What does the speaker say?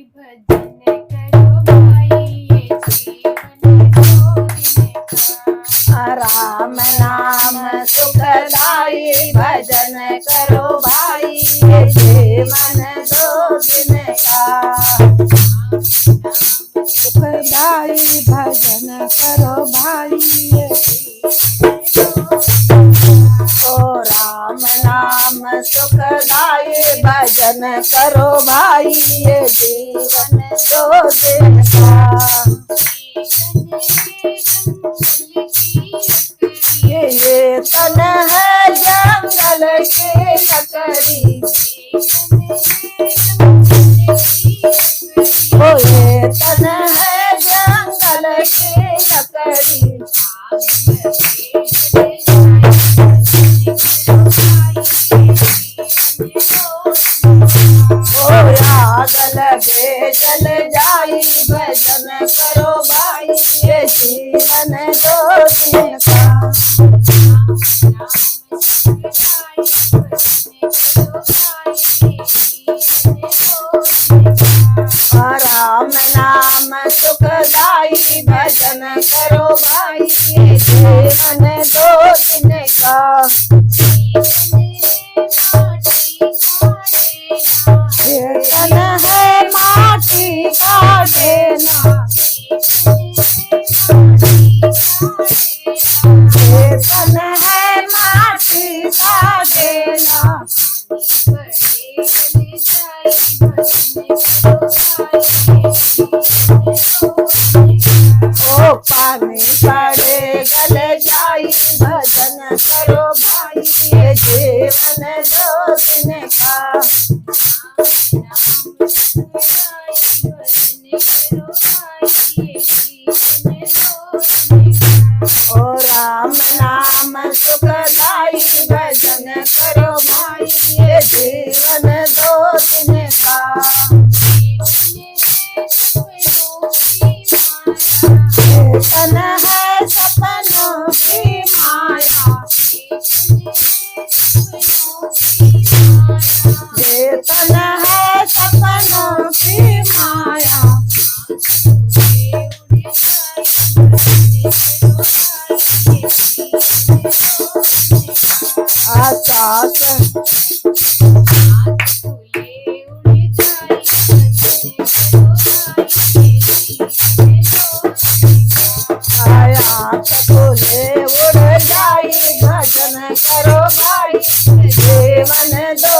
भजन करो भाई ये जीवन दो दिन का। राम नाम सुखदाई भजन करो भाई ये जीवन दो दिन का। सुखदाई भजन करो भाई ये ओ राम नाम सुखदाई भजन करो भाई ये जीवन दो दिन का। ये तन है जंगल की लकड़ी ओ ये तन है जंगल की लकड़ी ओ आग लगे जल जाई भजन करो भाई ये जीवन दो दिन का। राम नाम सुखदाई भजन करो भाई ये जीवन दो दिन का। ये तन है माटी का देना ये तन है माटी का देना ओ पानी पड़े गल जाई भजन करो भाई ये जीवन दो दिन का। ओ राम नाम सुखदाई भजन करो भाई ये जीवन दो दिन का। तन है सपनों की माया ये तन है सपनों की माया आकाश आकाश खुले उड़ जाई भजन करो भाई जीवन दो